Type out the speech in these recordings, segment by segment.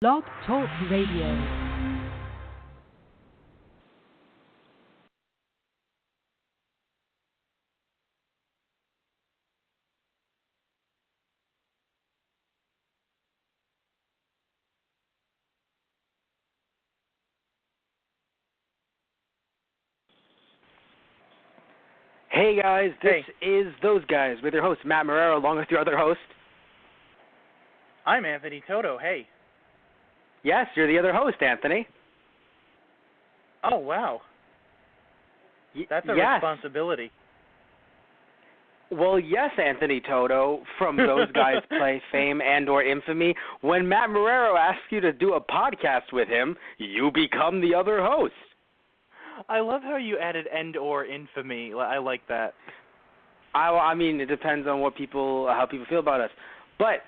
Blog Talk Radio. Hey guys, this is Those Guys with your host Matt Marrero along with your other host. I'm Anthony Toto, hey. Yes, you're the other host, Anthony. Oh, wow. That's a responsibility. Well, yes, Anthony Toto, from Those Guys Play Fame and or Infamy. When Matt Marrero asks you to do a podcast with him, you become the other host. I love how you added and or infamy. I like that. I mean, it depends on how people feel about us. But,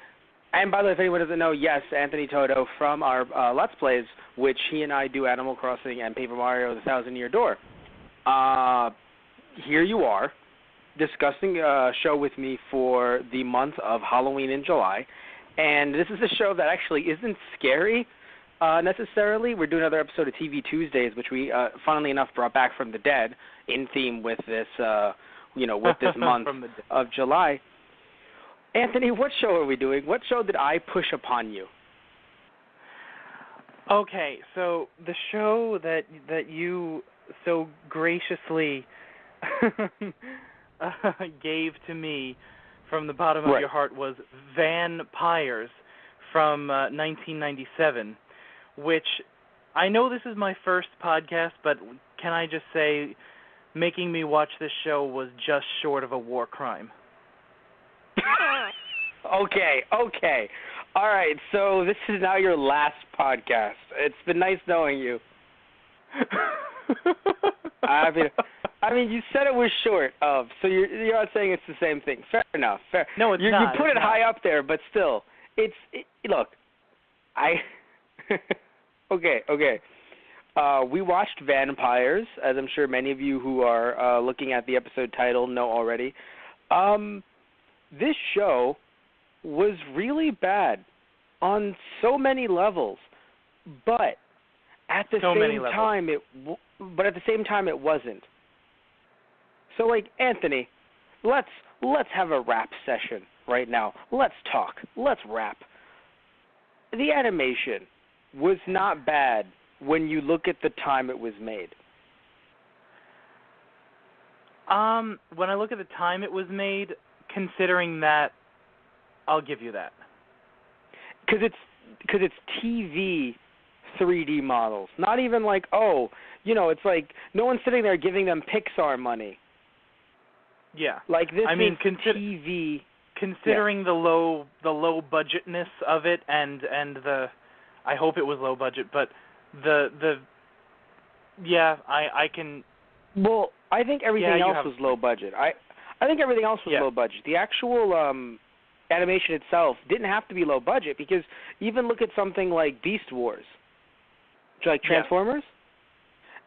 and by the way, if anyone doesn't know, yes, Anthony Toto from our Let's Plays, which he and I do Animal Crossing and Paper Mario The 1,000-Year Door. Here you are, discussing a show with me for the month of Halloween in July. And this is a show that actually isn't scary necessarily. We're doing another episode of TV Tuesdays, which we, funnily enough, brought back from the dead in theme with this, with this month of July. Anthony, what show are we doing? What show did I push upon you? Okay, so the show that you so graciously gave to me from the bottom of your heart was Van-Pires from 1997, which I know this is my first podcast, but can I just say making me watch this show was just short of a war crime. Okay. All right, so this is now your last podcast. It's been nice knowing you. I mean, you said it was short of, so you're not saying it's the same thing. Fair enough. No, it's not. You put it high up there, but still, look, Okay. We watched Van-Pires, as I'm sure many of you who are looking at the episode title know already. This show was really bad on so many levels, but at the same time it wasn't. So, like, Anthony, let's have a rap session right now. Let's talk. Let's rap. The animation was not bad when you look at the time it was made. When I look at the time it was made, considering that, I'll give you that. Because it's TV 3D models. Not even like, it's like no one's sitting there giving them Pixar money. Yeah. Like this TV. Considering the low budgetness of it and the, I hope it was low budget, but I can. Well, I think everything else was low budget. I think everything else was low budget. The actual animation itself didn't have to be low budget, because even look at something like Beast Wars, like Transformers.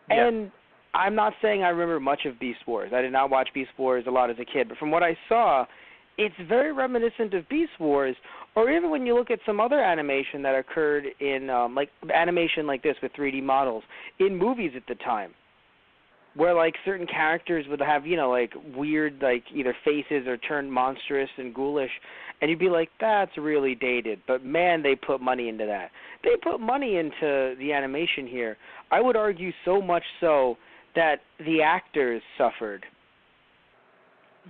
Yeah. And I'm not saying I remember much of Beast Wars. I did not watch Beast Wars a lot as a kid, but from what I saw, it's very reminiscent of Beast Wars, or even when you look at some other animation that occurred in, like animation like this with 3D models in movies at the time, where like certain characters would have, like weird, like either faces or turn monstrous and ghoulish, and you'd be like, that's really dated. But man, they put money into that. They put money into the animation here. I would argue so much so that the actors suffered.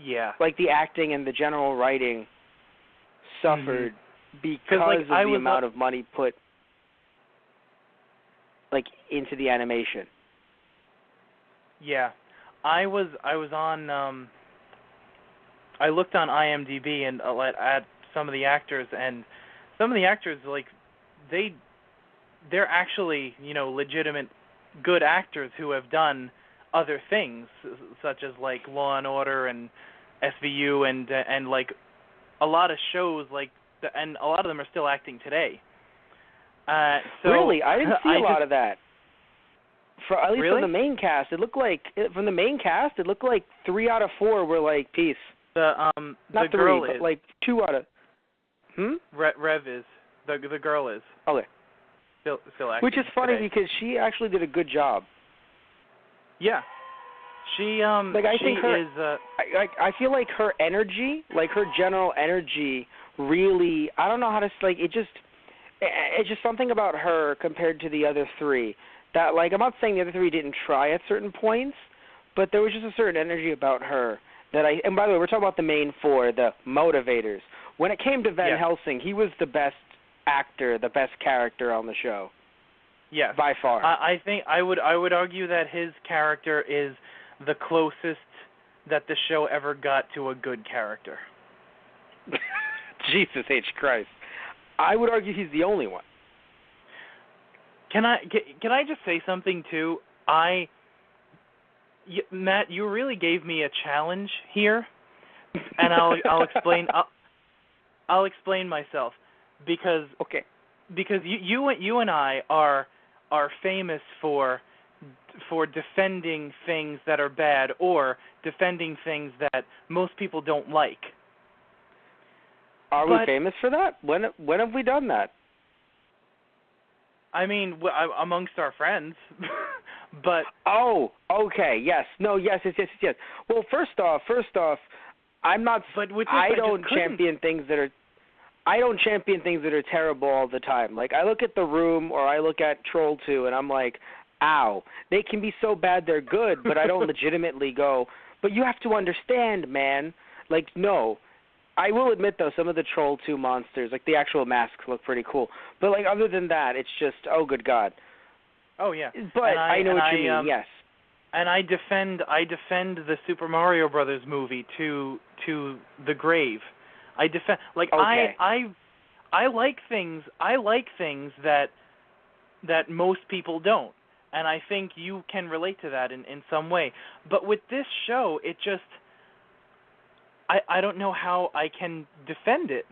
Yeah. Like the acting and the general writing suffered because of the amount of money put like into the animation. Yeah. I was on I looked on IMDb and at some of the actors, and some of the actors, like, they're actually, legitimate good actors who have done other things, such as like Law and Order and SVU and like a lot of shows, and a lot of them are still acting today. Really, I didn't see a lot of that. At least really? From the main cast, it looked like 3 out of 4 were like peace. Not the girl is, but like 2 out of. Rev is the girl is. Okay. Still acting. Which is funny today. because she actually did a good job. Yeah. She Like I think her, is I feel like her energy, like her general energy, really. I don't know how to like it. It's just something about her compared to the other three that, like, I'm not saying the other three didn't try at certain points, but there was just a certain energy about her that I. And by the way, we're talking about the main four, the motivators. When it came to Van Helsing, he was the best actor, the best character on the show. Yes. By far. I think I would argue that his character is the closest that the show ever got to a good character. Jesus H. Christ. I would argue he's the only one. Can I just say something too? Matt, you really gave me a challenge here, and I'll explain. I'll explain myself because you and I are famous for defending things that are bad or defending things that most people don't like. Are we famous for that? When have we done that? I mean, amongst our friends, but... Oh, okay, yes. No, yes. Well, first off, I'm not... I don't champion things that are terrible all the time. Like, I look at The Room or I look at Troll 2 and I'm like, ow. They can be so bad they're good, but I don't legitimately go, but you have to understand, man. Like, no. I will admit, though, some of the Troll 2 monsters, like the actual masks, look pretty cool. But, like, other than that, it's just, oh, good God. Oh, yeah. But I know what you mean, yes. And I defend the Super Mario Brothers movie to the grave. I defend, like, okay. I like things that most people don't. And I think you can relate to that in some way. But with this show, it just... I don't know how I can defend it.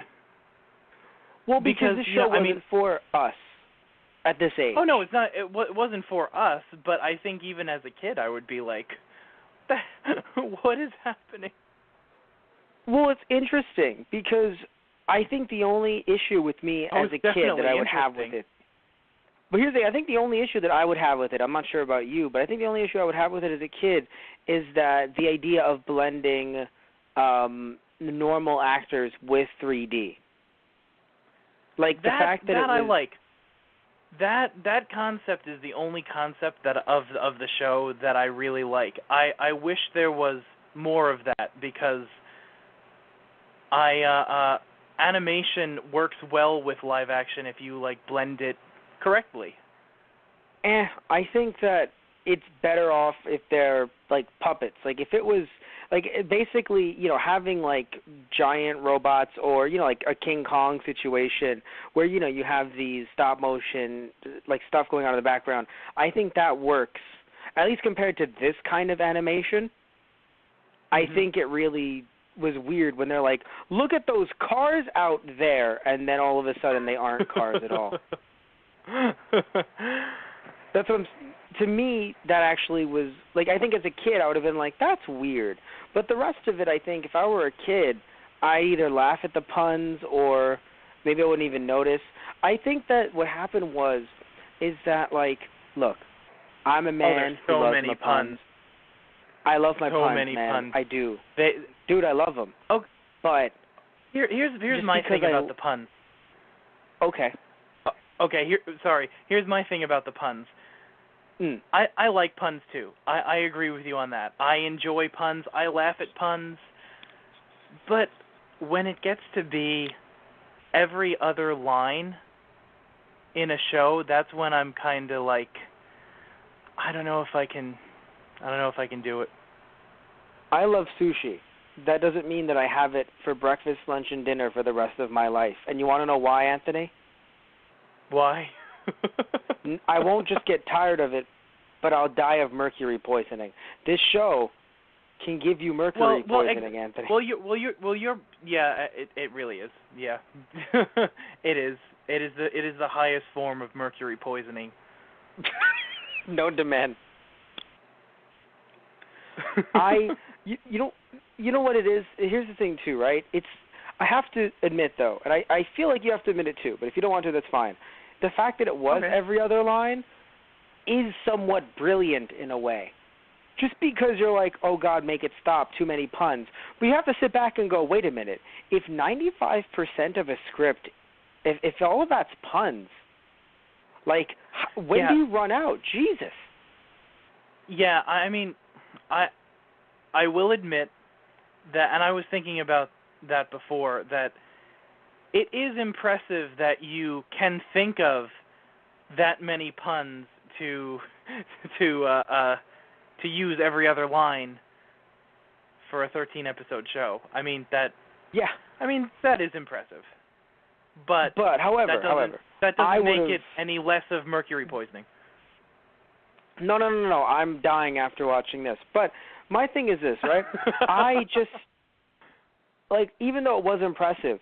Well, because this show wasn't for us at this age. Oh, no, it's not. It wasn't for us, but I think even as a kid I would be like, what is happening? Well, it's interesting because I think the only issue with me as a kid that I would have with it. But here's the thing, I think the only issue that I would have with it, I'm not sure about you, but I think the only issue I would have with it as a kid is that the idea of blending normal actors with 3D. Like the fact that I like. That concept is the only concept that of the show that I really like. I wish there was more of that because animation works well with live action if you like blend it correctly. I think that it's better off if they're like puppets. Like if it was like basically, having like giant robots or, like a King Kong situation where, you have these stop motion like stuff going on in the background. I think that works, at least compared to this kind of animation. Mm-hmm. I think it really was weird when they're like, look at those cars out there, and then all of a sudden they aren't cars at all. That's what to me, that actually was, like, I think as a kid I would have been like, that's weird. But the rest of it, I think, if I were a kid, I'd either laugh at the puns or maybe I wouldn't even notice. I think that what happened is that, like, look, I'm a man who loves my puns. I love my puns, man. Puns. I do. Dude, I love them. Okay. But here's my thing about the puns. Okay. Okay, here's my thing about the puns. I like puns too. I agree with you on that. I enjoy puns. I laugh at puns. But when it gets to be every other line in a show, that's when I'm kind of like, I don't know if I can do it. I love sushi. That doesn't mean that I have it for breakfast, lunch, and dinner for the rest of my life. And you want to know why, Anthony? Why? I won't just get tired of it, but I'll die of mercury poisoning. This show can give you mercury poisoning, Anthony. Yeah, it really is. Yeah, it is. It is the highest form of mercury poisoning. Known to men. You know what it is? Here's the thing too, right? I have to admit though, and I feel like you have to admit it too, but if you don't want to, that's fine. the fact that it was Okay. every other line is somewhat brilliant in a way. Just because you're like, oh, God, make it stop, too many puns. But you have to sit back and go, wait a minute. If 95% of a script, if all of that's puns, like, when do you run out? Jesus. Yeah, I mean, I will admit that, and I was thinking about that before, that it is impressive that you can think of that many puns to use every other line for a 13-episode show. I mean that is impressive. But however, that doesn't make would've... it any less of mercury poisoning. No. I'm dying after watching this. But my thing is this, right? I just, like, even though it was impressive,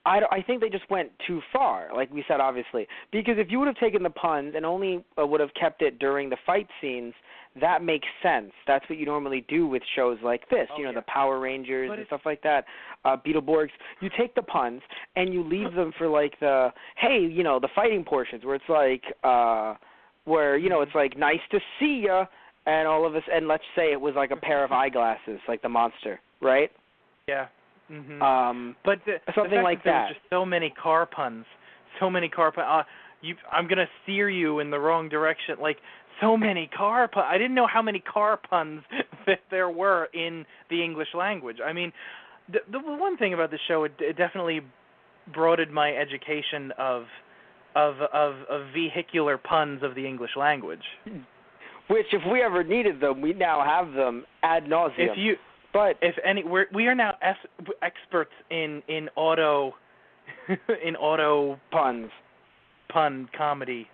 I think they just went too far, like we said, obviously. Because if you would have taken the puns and only would have kept it during the fight scenes, that makes sense. That's what you normally do with shows like this, the Power Rangers and stuff like that, Beetleborgs. You take the puns and you leave them for, like, the fighting portions where it's like, it's like, nice to see ya, and all of us, and let's say it was like a pair of eyeglasses, like the monster, right? Yeah. Mm-hmm. But something like that. There were just so many car puns. I'm gonna steer you in the wrong direction. Like, so many car puns. I didn't know how many car puns that there were in the English language. I mean, the one thing about the show, it definitely broadened my education of vehicular puns of the English language. Which, if we ever needed them, we now have them ad nauseum. We are now experts in auto puns, pun comedy.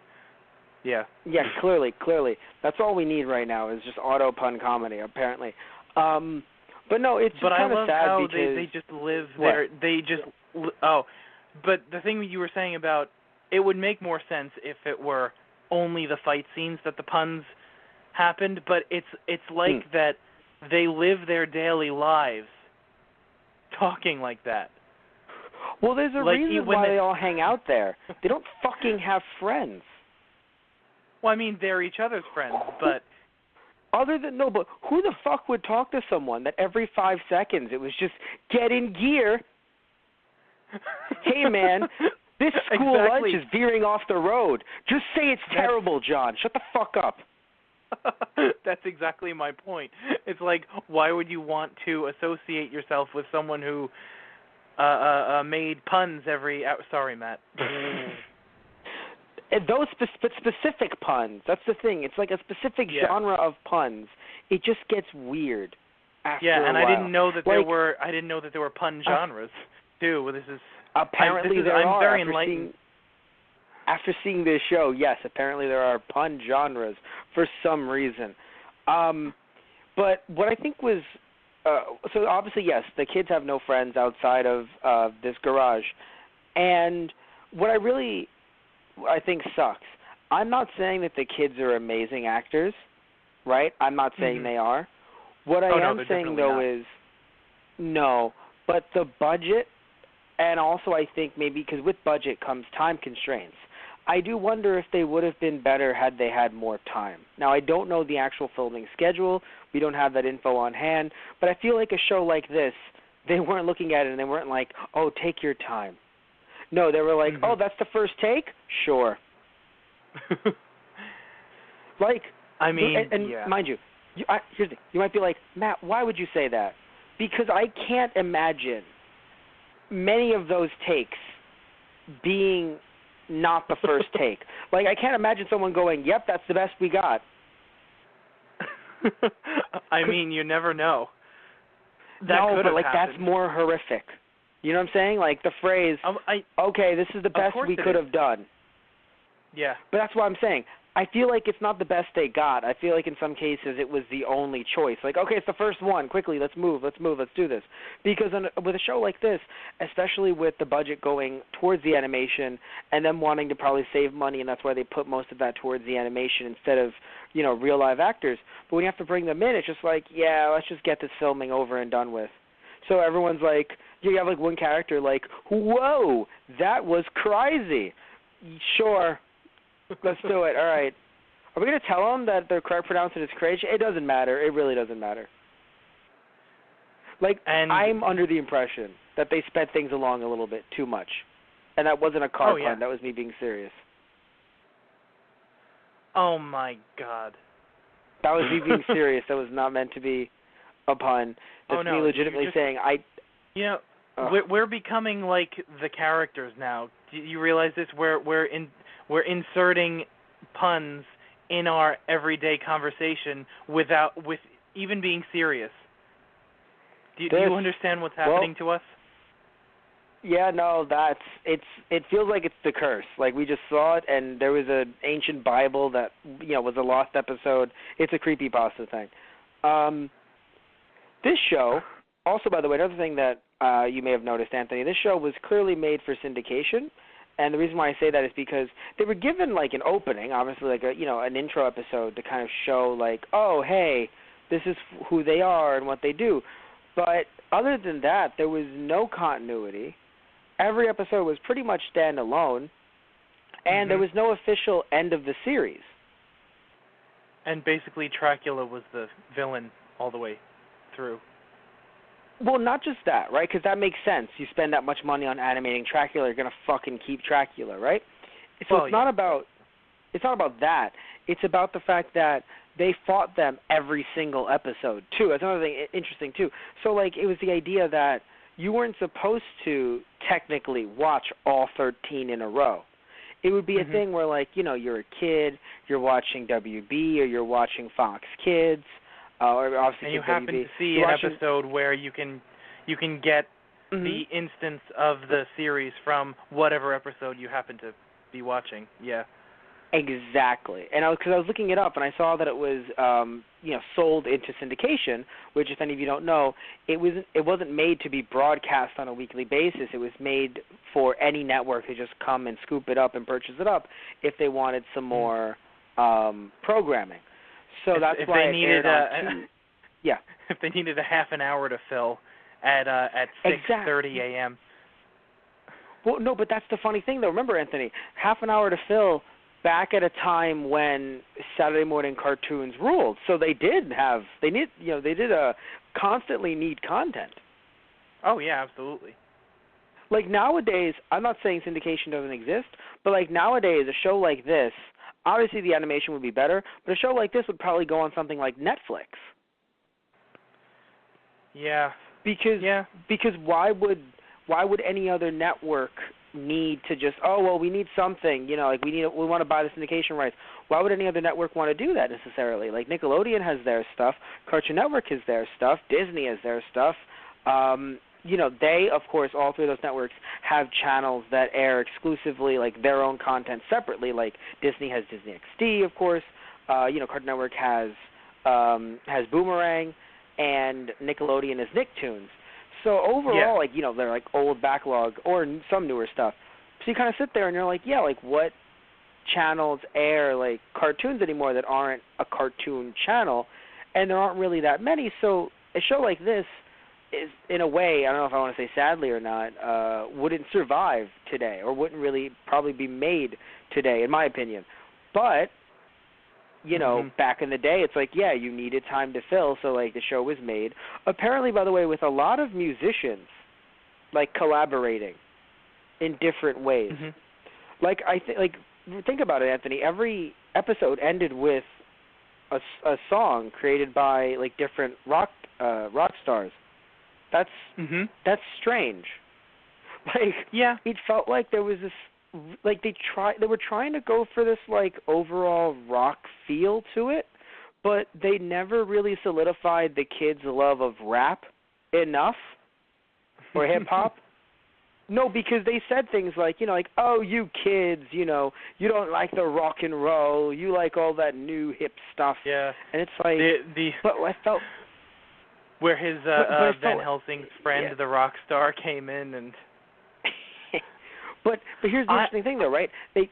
Yeah. Yeah, clearly. That's all we need right now is just auto pun comedy, apparently. But no, it's just kind of sad how because they just live there. But the thing you were saying about it would make more sense if it were only the fight scenes that the puns happened. But it's like that. They live their daily lives talking like that. Well, there's a reason why they all hang out there. They don't fucking have friends. Well, I mean, they're each other's friends, but... but who the fuck would talk to someone that every 5 seconds it was just, get in gear? Hey, man, this school lunch is veering off the road. Just say it's terrible, John. Shut the fuck up. That's exactly my point. It's like, why would you want to associate yourself with someone who made puns every hour? Sorry, Matt. And those specific puns, that's the thing. It's like a specific genre of puns. It just gets weird after a while. I didn't know that there were pun genres too. This is apparently there are. I'm very enlightened. After seeing this show, yes, apparently there are pun genres for some reason. But what I think was, so obviously, yes, the kids have no friends outside of this garage. And what I think sucks, I'm not saying that the kids are amazing actors, right? I'm not saying they are. What I am saying, though, is no, but the budget, and also I think maybe because with budget comes time constraints. I do wonder if they would have been better had they had more time. Now, I don't know the actual filming schedule. We don't have that info on hand. But I feel like a show like this, they weren't looking at it and they weren't like, oh, take your time. No, they were like, oh, that's the first take? Sure. Mind you, here's the thing. You might be like, Matt, why would you say that? Because I can't imagine many of those takes being not the first take. Like, I can't imagine someone going, yep, that's the best we got. I mean, you never know. But that's more horrific. You know what I'm saying? Like the phrase, okay, this is the best we could have done. Yeah. But that's what I'm saying. I feel like it's not the best they got. I feel like in some cases it was the only choice. Like, okay, it's the first one. Quickly, let's move, let's do this. Because with a show like this, especially with the budget going towards the animation and them wanting to probably save money, and that's why they put most of that towards the animation instead of, real live actors. But when you have to bring them in, it's just like, yeah, let's just get this filming over and done with. So everyone's like, you have like one character like, whoa, that was crazy. Sure. Let's do it. All right. Are we going to tell them that the correct pronunciation is Croatia? It doesn't matter. It really doesn't matter. Like, I'm under the impression that they sped things along a little bit too much. And that wasn't a car pun. That was me being serious. Oh, my God. That was me being serious. That was not meant to be a pun. That's me legitimately saying You know, we're becoming like the characters now. Do you realize this? We're inserting puns in our everyday conversation with even being serious. Do you understand what's happening to us? Yeah, no, it feels like it's the curse. Like, we just saw it, and there was an ancient Bible that, was a lost episode. It's a creepypasta thing. This show, also, by the way, another thing that you may have noticed, Anthony, this show was clearly made for syndication, and the reason why I say that is because they were given, like, an opening, obviously, like, an intro episode to kind of show, like, oh, hey, this is who they are and what they do. But other than that, there was no continuity. Every episode was pretty much standalone, and there was no official end of the series. And basically, Dracula was the villain all the way through. Well, not just that, right? Because that makes sense. You spend that much money on animating Dracula, you're gonna fucking keep Dracula, right? So it's not about that. It's about the fact that they fought them every single episode too. That's another thing interesting too. So like, it was the idea that you weren't supposed to technically watch all 13 in a row. It would be a thing where, like, you're a kid, you're watching WB or you're watching Fox Kids, or obviously and you WB. happen to see an episode where you can get the instance of the series from whatever episode you happen to be watching. Yeah. Exactly. And because I was looking it up, and I saw that it was, sold into syndication, which, if any of you don't know, it wasn't made to be broadcast on a weekly basis. It was made for any network to just come and scoop it up and purchase it up if they wanted some more programming. So that's why it aired on yeah. If they needed a half an hour to fill at 6:30 a.m. Well, no, but that's the funny thing, though. Remember, Anthony, half an hour to fill back at a time when Saturday morning cartoons ruled. So they did constantly need content. Oh, yeah, absolutely. Like nowadays, I'm not saying syndication doesn't exist, but like nowadays, a show like this, obviously the animation would be better, but a show like this would probably go on something like Netflix. Yeah. Because why would any other network need to just, we need something, like we want to buy the syndication rights. Why would any other network want to do that necessarily? Like Nickelodeon has their stuff, Cartoon Network has their stuff, Disney has their stuff. They, of course, all three of those networks have channels that air exclusively like their own content separately. Like Disney has Disney XD, of course. Cartoon Network has Boomerang, and Nickelodeon is Nicktoons. So overall, they're like old backlog or some newer stuff. So you kind of sit there and you're like, what channels air like cartoons anymore that aren't a cartoon channel? And there aren't really that many. So a show like this is, in a way, I don't know if I want to say sadly or not, wouldn't survive today or wouldn't really probably be made today, in my opinion. But back in the day, it's like, you needed time to fill, so, like, the show was made. Apparently, by the way, with a lot of musicians, like, collaborating in different ways. Like, think about it, Anthony. Every episode ended with a song created by, like, different rock stars. That's strange. Like, it felt like there was this, like they were trying to go for this like overall rock feel to it, but they never really solidified the kids' love of rap enough or hip hop. No, because they said things like, oh, you kids, you don't like the rock and roll, you like all that new hip stuff. Yeah. And it's like, but I felt where his Van Helsing's friend, the rock star, came in and. But here's the interesting thing, though, right? They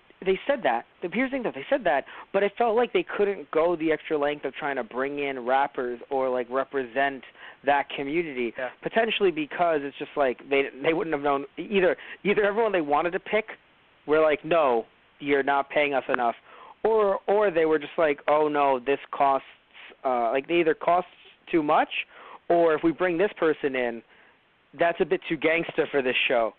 said that. Here's the thing, though. They said that, but it felt like they couldn't go the extra length of trying to bring in rappers or, like, represent that community, potentially because it's just like they wouldn't have known either everyone they wanted to pick were like, no, you're not paying us enough, or they were just like, oh no, this costs like they either costs too much, or if we bring this person in, that's a bit too gangster for this show.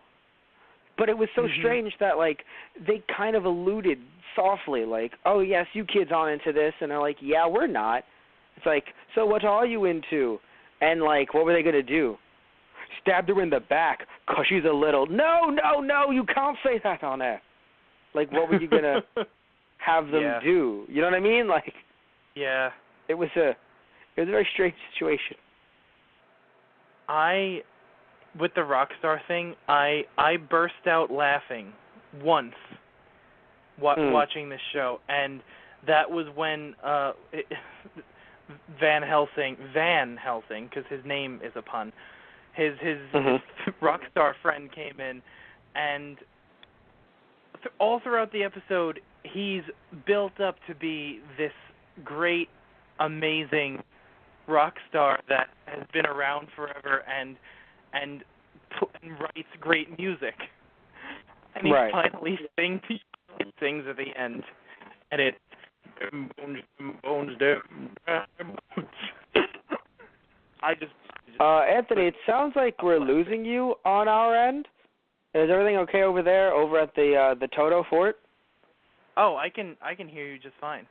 But it was so strange that like they kind of alluded softly, like, oh yes, you kids aren't into this, and they're like, yeah, we're not. It's like, so what are you into? And like, what were they gonna do? Stabbed her in the back 'cause she's a little. No, you can't say that on air. Like, what were you gonna have them do? You know what I mean? Like, yeah, it was a very strange situation. With the Rockstar thing, I burst out laughing once watching this show, and that was when Van Helsing, because his name is a pun, his Rockstar friend came in, and all throughout the episode, he's built up to be this great, amazing rock star that has been around forever and writes great music. And he finally sings at the end. And it bones down. Anthony, it sounds like we're losing you on our end. Is everything okay over there, over at the Toto Fort? Oh, I can hear you just fine.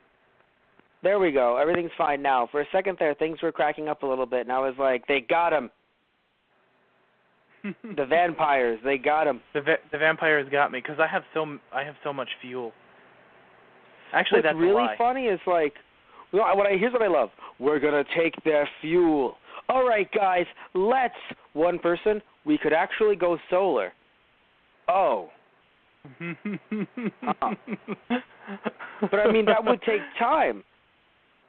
There we go. Everything's fine now. For a second there, things were cracking up a little bit, and I was like, they got him. The Van-Pires, they got him. The Van-Pires got me because I have so much fuel. Actually, that's really a lie. funny is like, here's what I love. We're gonna take their fuel. All right, guys, let's. One person, we could actually go solar. Oh. But I mean, that would take time.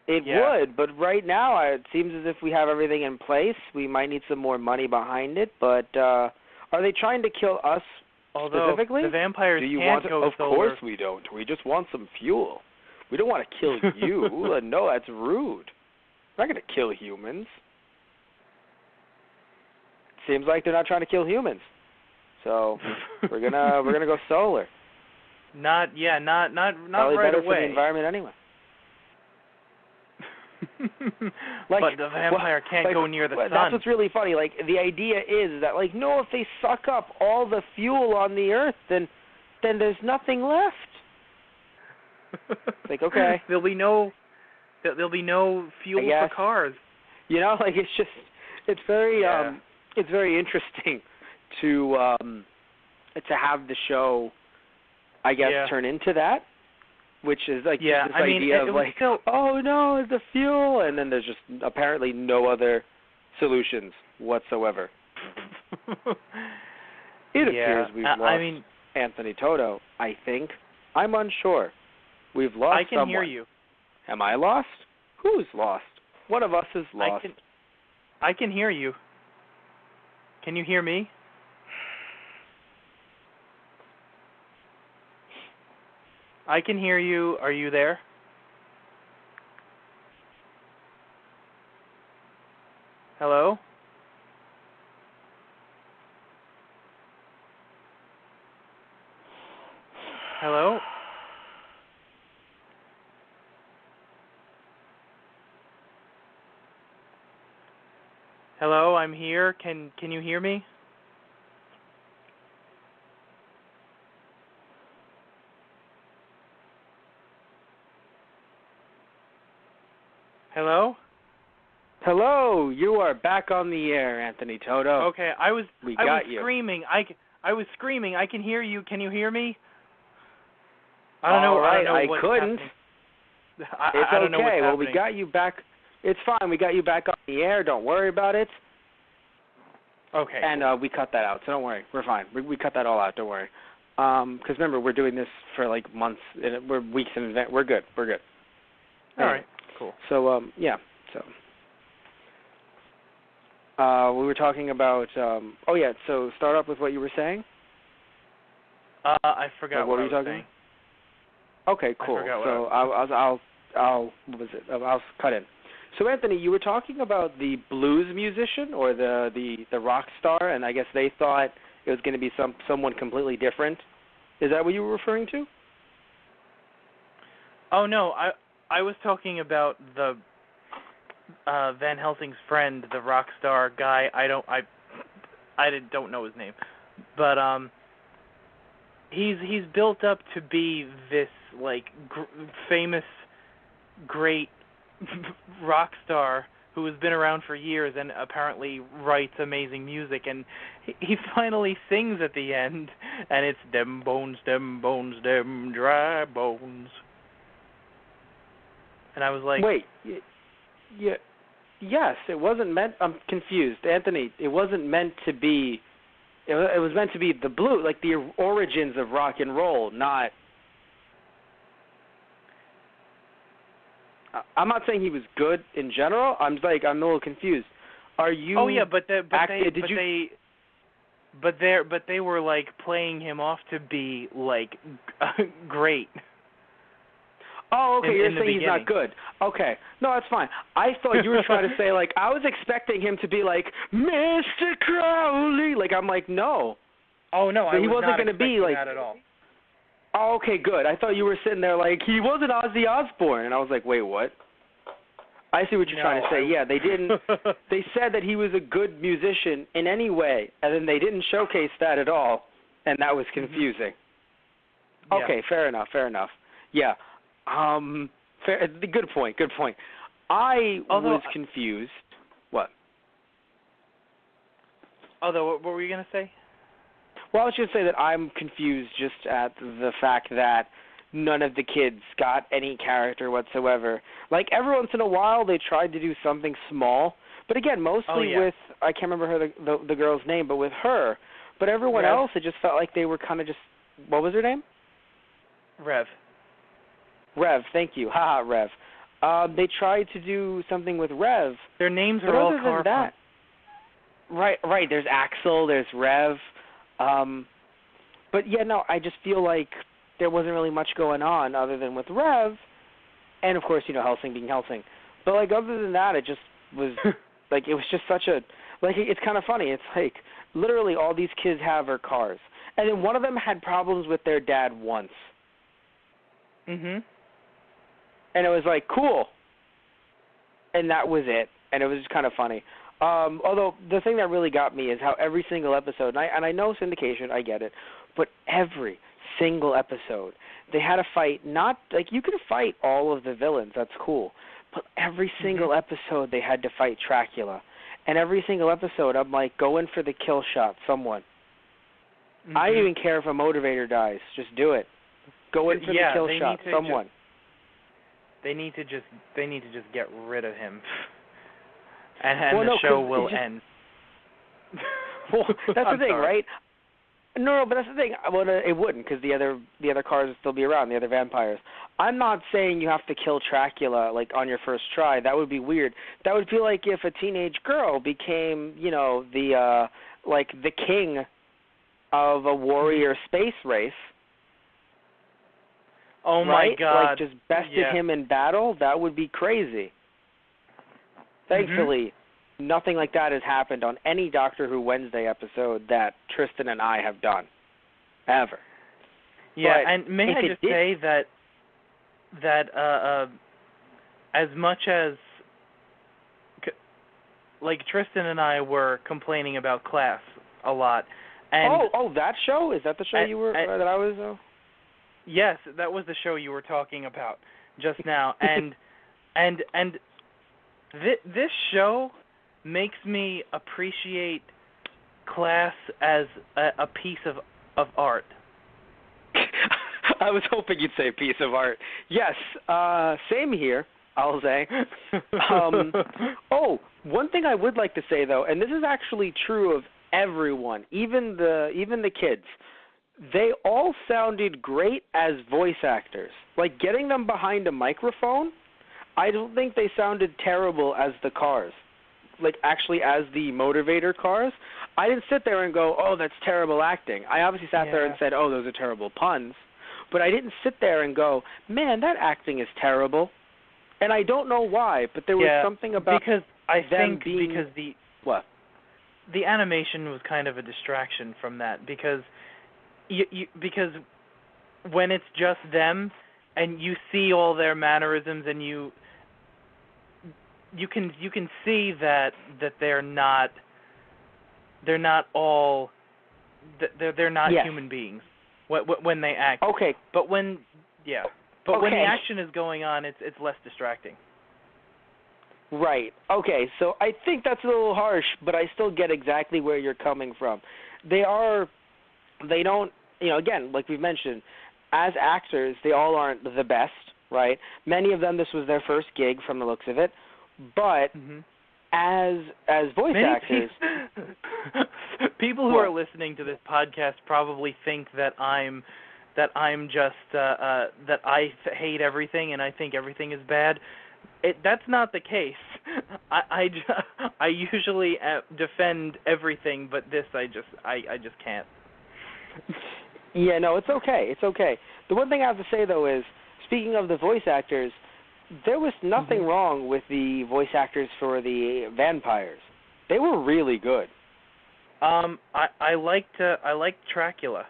It would, but right now it seems as if we have everything in place. We might need some more money behind it, but are they trying to kill us specifically? The Van-Pires can't go Of solar. course we don't. We just want some fuel. We don't want to kill you. No, that's rude. We're not going to kill humans. Seems like they're not trying to kill humans. So we're gonna go solar. Not Probably right better away. For the environment anyway. But the vampire can't go near the sun. That's what's really funny. Like, the idea is that, like, no, if they suck up all the fuel on the Earth, then there's nothing left. It's like, okay. There'll be no fuel for cars. You know, like, it's very interesting to have the show, I guess, turn into that. Which is like this idea of like, oh no, the fuel, and then there's just apparently no other solutions whatsoever. It appears we've lost Anthony Toto, I think. I'm unsure. We've lost someone. I can hear you. Am I lost? Who's lost? One of us is lost. I can hear you. Can you hear me? I can hear you. Are you there? Hello? Hello? Hello, I'm here. Can you hear me? Hello? Hello, you are back on the air, Anthony Toto. Okay, I was screaming. I was screaming. I can hear you. Can you hear me? I don't know. I couldn't. It's okay. Well, we got you back. It's fine. We got you back on the air. Don't worry about it. Okay. And we cut that out, so don't worry. We're fine. We cut that all out. Don't worry. Because remember, we're doing this for like months. We're weeks in advance. We're good. All right. Cool. So, we were talking about, so start up with what you were saying. I forgot what were you talking saying. About? Okay, cool. I'll cut in. So, Anthony, you were talking about the blues musician or the rock star, and I guess they thought it was going to be someone completely different. Is that what you were referring to? Oh no, I was talking about the Van Helsing's friend, the rock star guy. I don't know his name, but he's built up to be this like famous, great rock star who has been around for years and apparently writes amazing music, and he finally sings at the end, and it's dem bones, dem dry bones. And I was like, wait, yeah, yes, it wasn't meant. I'm confused, Anthony. It wasn't meant to be. It was meant to be the blue, like the origins of rock and roll, not. I'm not saying he was good in general. I'm a little confused. Are you? Oh yeah, but they were like playing him off to be like great. Oh, okay, you're saying he's not beginning. good. Okay. No, that's fine. I thought you were trying to say, like, I was expecting him to be like, Mr. Crowley. Like, I'm like, no. Oh, no, I he was wasn't not going to be like that at all. Oh, okay, good. I thought you were sitting there like, he wasn't Ozzy Osbourne. And I was like, wait, what? I see what you're trying to say. Yeah, they didn't. They said that he was a good musician in any way, and then they didn't showcase that at all, and that was confusing. Yeah. Okay, fair enough. Yeah. Good point. I was confused. What? Although, what were you going to say? Well, I was just say that I'm confused just at the fact that none of the kids got any character whatsoever. Like, every once in a while, they tried to do something small, but again, mostly with, I can't remember the girl's name, but with her. But everyone else, it just felt like they were kind of just, what was her name? Rev, thank you. Haha, Rev. They tried to do something with Rev. Their names are all colorful. That, right. There's Axel, there's Rev. But yeah, no, I just feel like there wasn't really much going on other than with Rev, and of course, Helsing being Helsing. But like other than that, it just was like it was just such a like it's kind of funny. It's like literally all these kids have are cars, and then one of them had problems with their dad once. Mhm. And it was like, cool. And that was it. And it was just kind of funny. Although the thing that really got me is how every single episode, and I know syndication, I get it, but every single episode, they had a fight. Not, like, you can fight all of the villains, that's cool, but every single episode they had to fight Dracula. And every single episode, I'm like, go in for the kill shot, someone. I don't even care if a motivator dies. Just do it. Go in for the kill shot, someone. They need to just get rid of him, and the show will end. Well, that's the thing, right? No, but that's the thing. Well, it wouldn't, because the other cars would still be around, the other Van-Pires. I'm not saying you have to kill Dracula like on your first try. That would be weird. That would feel like if a teenage girl became, the king of a warrior space race. Oh my God! Like just bested him in battle. That would be crazy. Thankfully, nothing like that has happened on any Doctor Who Wednesday episode that Tristan and I have done, ever. Yeah, but and may I just say that as much as like Tristan and I were complaining about Class a lot, and that show, is that the show you were that I was? Yes, that was the show you were talking about just now, and this show makes me appreciate Class as a piece of art. I was hoping you'd say piece of art. Yes, same here, I'll say. One thing I would like to say though, and this is actually true of everyone, even the kids. They all sounded great as voice actors. Like, getting them behind a microphone, I don't think they sounded terrible as the cars. Like, actually as the motivator cars. I didn't sit there and go, oh, that's terrible acting. I obviously sat there and said, oh, those are terrible puns. But I didn't sit there and go, man, that acting is terrible. And I don't know why, but there was something about because I think being... because the animation was kind of a distraction from that, because because when it's just them, and you see all their mannerisms, and you can see that they're not all they're not Yes. human beings when they act. Okay. But when when the action is going on, it's less distracting. Right. Okay. So I think that's a little harsh, but I still get exactly where you're coming from. They don't, again, like we've mentioned, as actors, they all aren't the best, right? Many of them, this was their first gig from the looks of it, but as voice actors, people who are listening to this podcast probably think that I'm just that I hate everything and I think everything is bad. That's not the case. I usually defend everything, but this I just can't. Yeah, no, it's okay. It's okay. The one thing I have to say though is, speaking of the voice actors, there was nothing wrong with the voice actors for the Van-Pires. They were really good. I liked Dracula,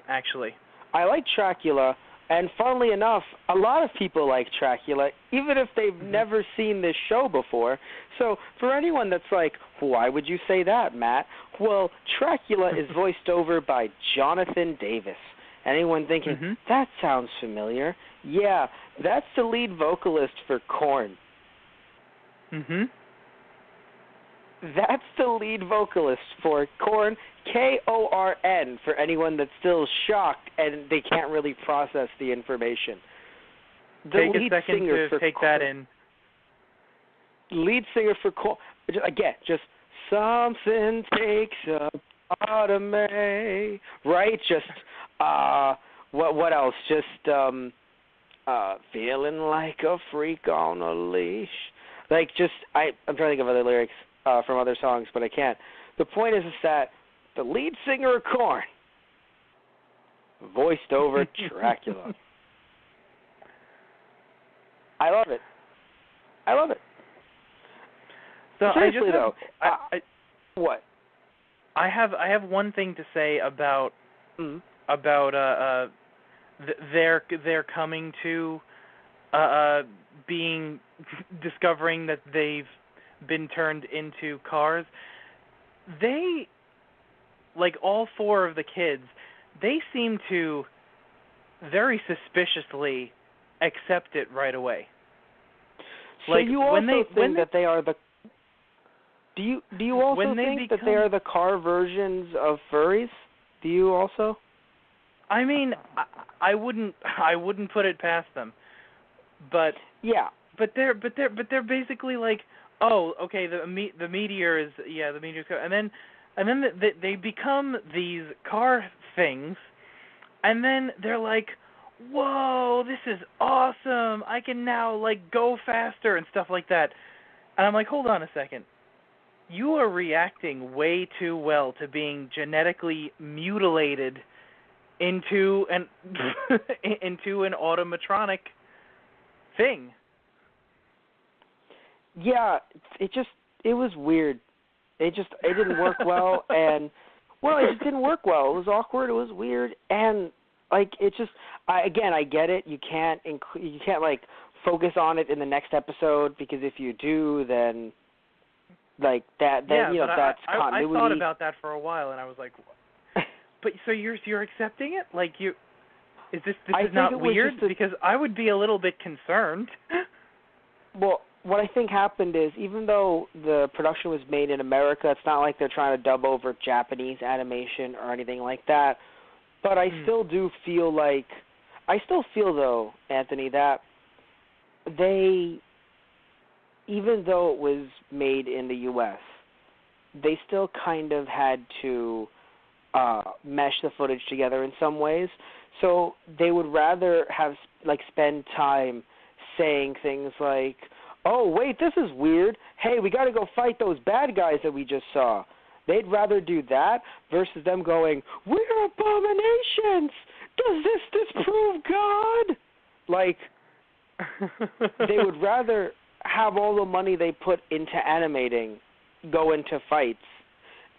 actually. I like Dracula, and funnily enough, a lot of people like Dracula, even if they've never seen this show before. So for anyone that's like, why would you say that, Matt? Well, Dracula is voiced over by Jonathan Davis. Anyone thinking, that sounds familiar? Yeah, that's the lead vocalist for Korn. That's the lead vocalist for Korn, Korn, for anyone that's still shocked and they can't really process the information. Take a second to take that in. Lead singer for Korn, again, just something takes a part of me, right? Just, what else? Just, feeling like a freak on a leash. Like, just, I'm trying to think of other lyrics from other songs, but I can't. The point is that the lead singer of Korn voiced over Dracula. I love it. I love it. So seriously, though, what? I have one thing to say about their coming to discovering that they've been turned into cars. They, like all four of the kids, they seem to very suspiciously accept it right away. So like, you also think that they are the... Do you also think that they are the car versions of furries? Do you also? I mean, I wouldn't put it past them. But yeah. But they're basically like, oh, okay, the meteor is the meteor's car, and then they become these car things, and then they're like, whoa, this is awesome! I can now like go faster and stuff like that. And I'm like, hold on a second. You are reacting way too well to being genetically mutilated into an automatronic thing. Yeah, it was weird. It didn't work well, and it just didn't work well. It was awkward. It was weird, and like it just. I get it. You can't like focus on it in the next episode, because if you do, then like that, then that's continuity. I thought about that for a while, and I was like, but so you're accepting it? Like this is not weird? Because I would be a little bit concerned. Well, what I think happened is, even though the production was made in America, it's not like they're trying to dub over Japanese animation or anything like that. But I still feel though, Anthony, that they, even though it was made in the U.S., they still kind of had to mesh the footage together in some ways. So they would rather have spend time saying things like, oh, wait, this is weird. Hey, we got to go fight those bad guys that we just saw. They'd rather do that versus them going, we're abominations. Does this disprove God? Like, they would rather have all the money they put into animating go into fights.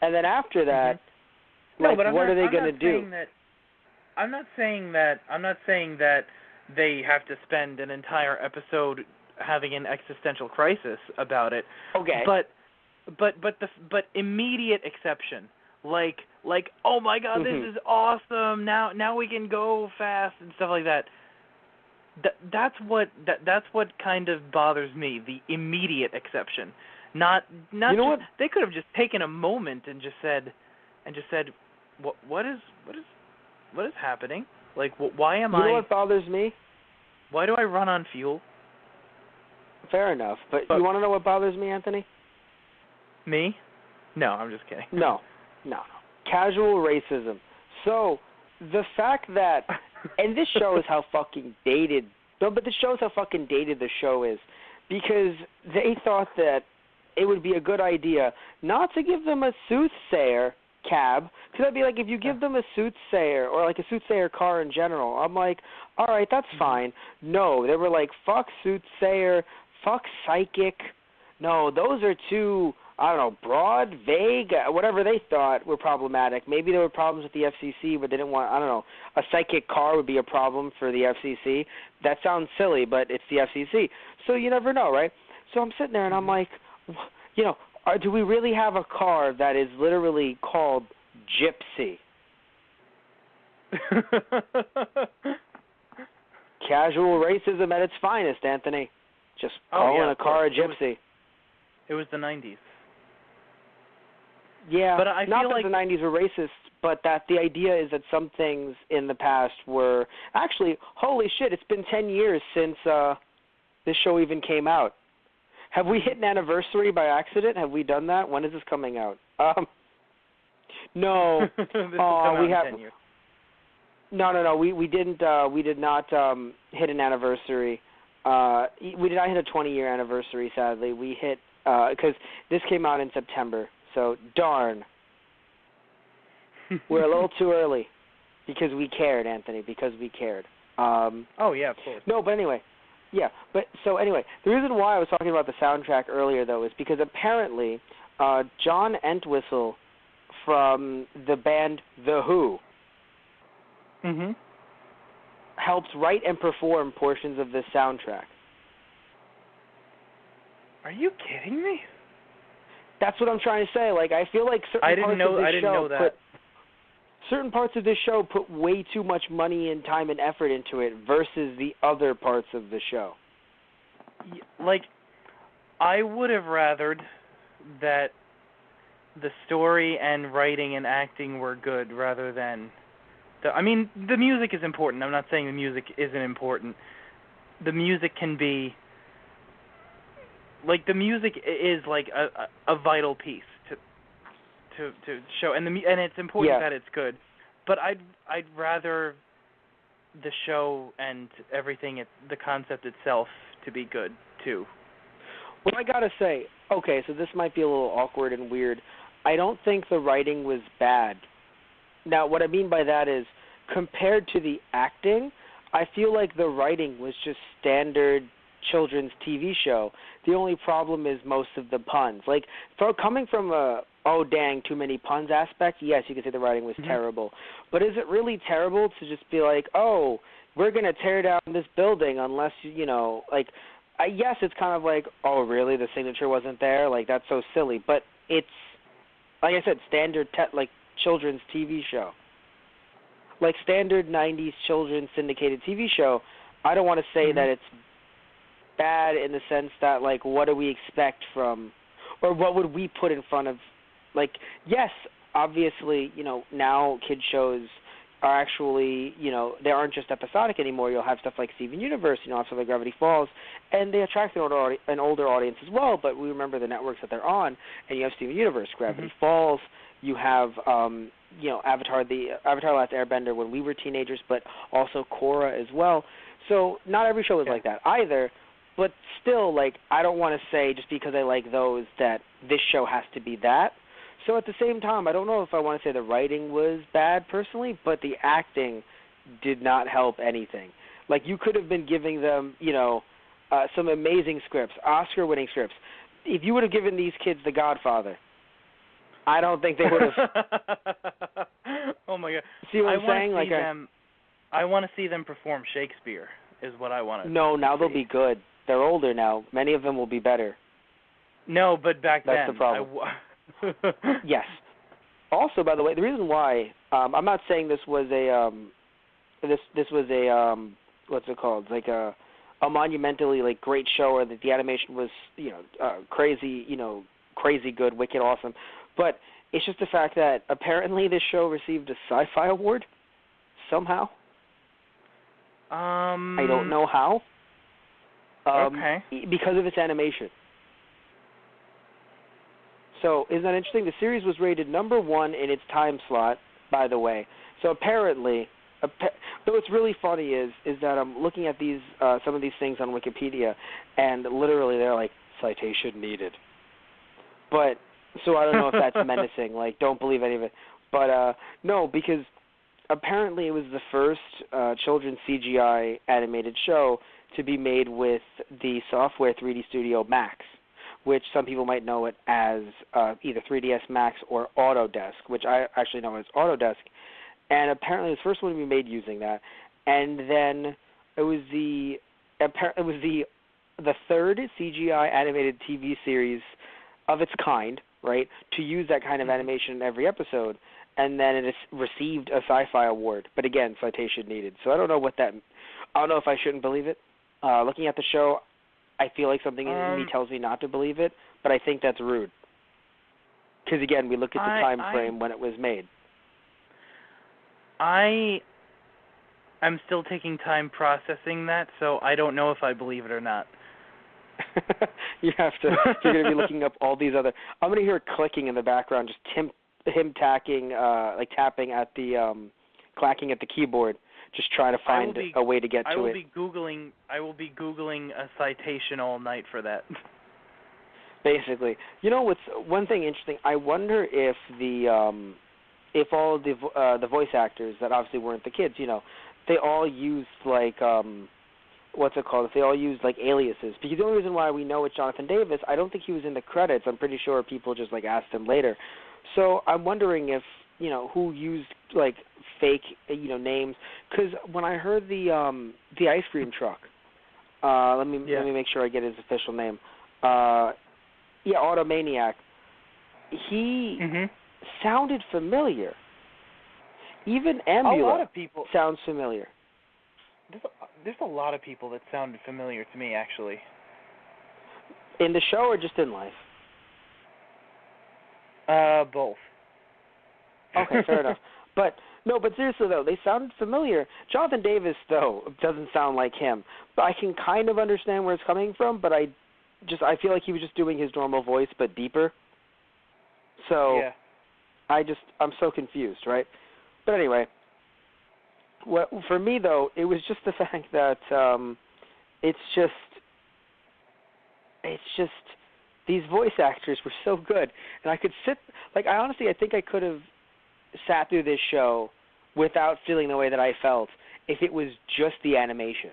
And then after that, what are they going to do? I'm not saying that they have to spend an entire episode having an existential crisis about it. Okay. But immediate exception. Like oh my God, this is awesome. Now we can go fast and stuff like that. That's what kind of bothers me, the immediate exception. Not you know just, what? They could have just taken a moment and just said what is happening? Like why am You know what bothers me? Why do I run on fuel? Fair enough, but you want to know what bothers me, Anthony? Me? No, I'm just kidding. No. Casual racism. So, the fact that, and this shows how fucking dated, no, but this shows how fucking dated the show is, because they thought that it would be a good idea not to give them a soothsayer cab, because I'd be like, if you give them a soothsayer, or like a soothsayer car in general, I'm like, all right, that's fine. No, they were like, fuck soothsayer, fuck psychic. No, those are too, I don't know, broad, vague, whatever they thought were problematic. Maybe there were problems with the FCC, but they didn't want, I don't know, a psychic car would be a problem for the FCC. That sounds silly, but it's the FCC. So you never know, right? So I'm sitting there and I'm like, you know, do we really have a car that is literally called Gypsy? Casual racism at its finest, Anthony. Just calling a car a Gypsy. It was the 90s. Yeah, but I not feel that like the 90s were racist, but that the idea is that some things in the past were... Actually, holy shit, it's been 10 years since this show even came out. Have we hit an anniversary by accident? Have we done that? When is this coming out? No. This we have 10 years. No. We didn't. We did not hit an anniversary. We did not hit a 20-year anniversary. Sadly, we hit because this came out in September. So darn, we're a little too early because we cared, Anthony. Because we cared. Oh yeah, of course. No, but anyway. Yeah, but so anyway, the reason why I was talking about the soundtrack earlier, though, is because apparently John Entwistle from the band The Who helped write and perform portions of this soundtrack. Are you kidding me? That's what I'm trying to say. Like, I feel like certain parts of this show put way too much money and time and effort into it versus the other parts of the show. Like, I would have rathered that the story and writing and acting were good rather than... I mean, the music is important. I'm not saying the music isn't important. The music can be... Like, the music is like a vital piece to show, and it's important that it's good. But I'd rather the show and everything, the concept itself, to be good too. Well, I gotta say, okay, so this might be a little awkward and weird. I don't think the writing was bad. Now, what I mean by that is, compared to the acting, I feel like the writing was just standard children's TV show. The only problem is most of the puns. Like, coming from a oh dang too many puns aspect, yes, you could say the writing was terrible. But is it really terrible to just be like, oh, we're going to tear down this building unless, you know, like, yes, it's kind of like, oh, really, the signature wasn't there? Like, that's so silly. But it's, like I said, standard like children's TV show. Like standard 90s children's syndicated TV show. I don't want to say that it's bad in the sense that, like, what do we expect from, or what would we put in front of, like, yes, obviously, you know, now kid shows are actually, you know, they aren't just episodic anymore. You'll have stuff like Steven Universe, you know, stuff like Gravity Falls, and they attract an older audience as well, but we remember the networks that they're on, and you have Steven Universe, Gravity Falls, you have, you know, Avatar Last Airbender when we were teenagers, but also Korra as well. So not every show is like that either, but still, like, I don't want to say just because I like those that this show has to be that. So at the same time, I don't know if I want to say the writing was bad personally, but the acting did not help anything. Like, you could have been giving them, you know, some amazing scripts, Oscar-winning scripts. If you would have given these kids The Godfather, I don't think they would have. Oh my God! See what I'm saying? Like, I want to see them perform Shakespeare is what I want to No, now see. they'll be good. They're older now. Many of them will be better. No, but back That's then. the problem. Yes. Also, by the way, the reason why I'm not saying this was a this was a what's it called? Like a monumentally like great show, or that the animation was crazy good, wicked, awesome. But it's just the fact that apparently this show received a sci-fi award somehow. I don't know how. Okay. Because of its animation. So, isn't that interesting? The series was rated number 1 in its time slot, by the way. So apparently, though what's really funny is that I'm looking at these some of these things on Wikipedia, and literally they're like, citation needed. But, so I don't know if that's menacing, like, don't believe any of it. But, no, because apparently it was the first children's CGI animated show to be made with the software 3D Studio Max, which some people might know it as either 3ds Max or Autodesk, which I actually know as Autodesk. And apparently it was the first one to be made using that. And then it was the third CGI animated TV series of its kind, right, to use that kind of animation in every episode. And then it has received a sci-fi award. But again, citation needed. So I don't know if I shouldn't believe it. Looking at the show, I feel like something in me tells me not to believe it, but I think that's rude. Because again, we look at the time frame when it was made. I'm still taking time processing that, so I don't know if I believe it or not. You're going to be looking up all these other. I'm going to hear clicking in the background, just him tapping at the clacking at the keyboard, just trying to find a way to get to it. I will be googling a citation all night for that. Basically, what's one thing interesting? I wonder if if all the voice actors that obviously weren't the kids, they all used like what's it called? If they all used like aliases, because the only reason why we know it's Jonathan Davis, I don't think he was in the credits. I'm pretty sure people just like asked him later. So I'm wondering if who used like fake names, because when I heard the ice cream truck, let me make sure I get his official name. Automaniac. He sounded familiar. Even Ambula sounds familiar. There's a lot of people that sounded familiar to me, actually. In the show or just in life? Both. Okay, fair enough. But seriously though, they sounded familiar. Jonathan Davis though doesn't sound like him. But I can kind of understand where it's coming from, but I feel like he was just doing his normal voice but deeper. So yeah. I'm so confused, right? But anyway, for me though, it was just the fact that it's just these voice actors were so good, and I think I could have sat through this show without feeling the way that I felt if it was just the animation.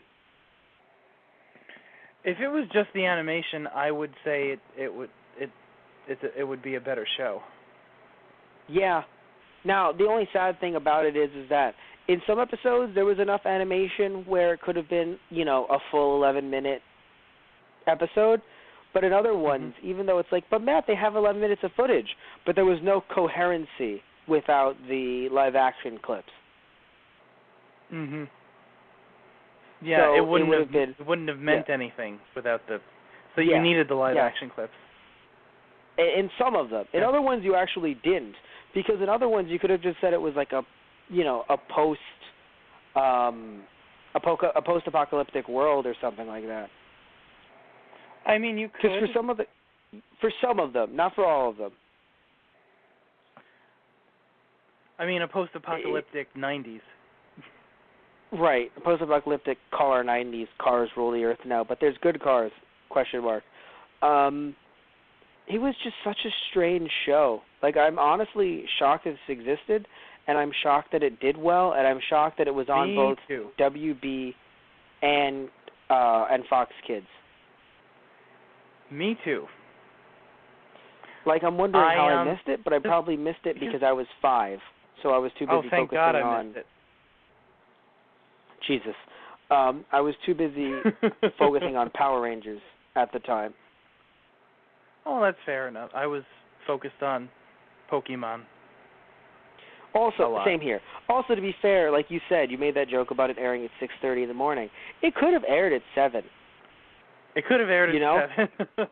If it was just the animation, I would say it would be a better show. Yeah. Now, the only sad thing about it is that in some episodes there was enough animation where it could have been, a full 11-minute episode. But in other ones, even though it's like, but Matt, they have 11 minutes of footage, but there was no coherency without the live-action clips. Mhm. Yeah, so it wouldn't have meant anything without the. So you needed the live-action clips. In some of them, in other ones you actually didn't, because in other ones you could have just said it was like a post-apocalyptic world or something like that. I mean, you could. Because for some of them, not for all of them. I mean, a post-apocalyptic 90s. Right, a post-apocalyptic car 90s. Cars rule the earth now, but there's good cars? ? It was just such a strange show. Like, I'm honestly shocked that this existed, and I'm shocked that it did well, and I'm shocked that it was on both WB and Fox Kids. Me too. Like, I'm wondering how I missed it, but I probably missed it because I was 5, so I was too busy focusing on. Oh, thank God I missed it. Jesus. I was too busy focusing on Power Rangers at the time. Oh, that's fair enough. I was focused on Pokemon. Also, same here. Also, to be fair, like you said, you made that joke about it airing at 6:30 in the morning. It could have aired at 7. It could have aired at 7.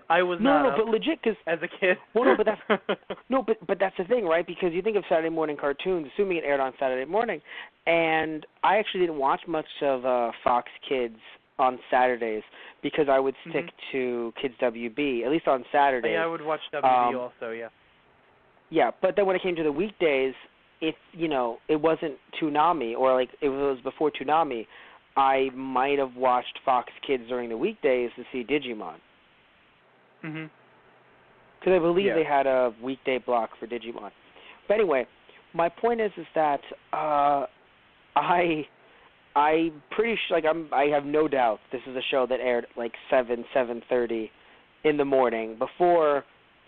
I was not up but legit, because as a kid. Well, no, but that's but that's the thing, right? Because you think of Saturday morning cartoons, assuming it aired on Saturday morning, and I actually didn't watch much of Fox Kids on Saturdays because I would stick to Kids WB, at least on Saturdays. Yeah, I would watch WB also. Yeah. Yeah, but then when it came to the weekdays, it wasn't Toonami, or like it was before Toonami, I might have watched Fox Kids during the weekdays to see Digimon. Mhm. Because I believe they had a weekday block for Digimon. But anyway, my point is that I'm pretty sure, I have no doubt this is a show that aired at like 7:30 in the morning before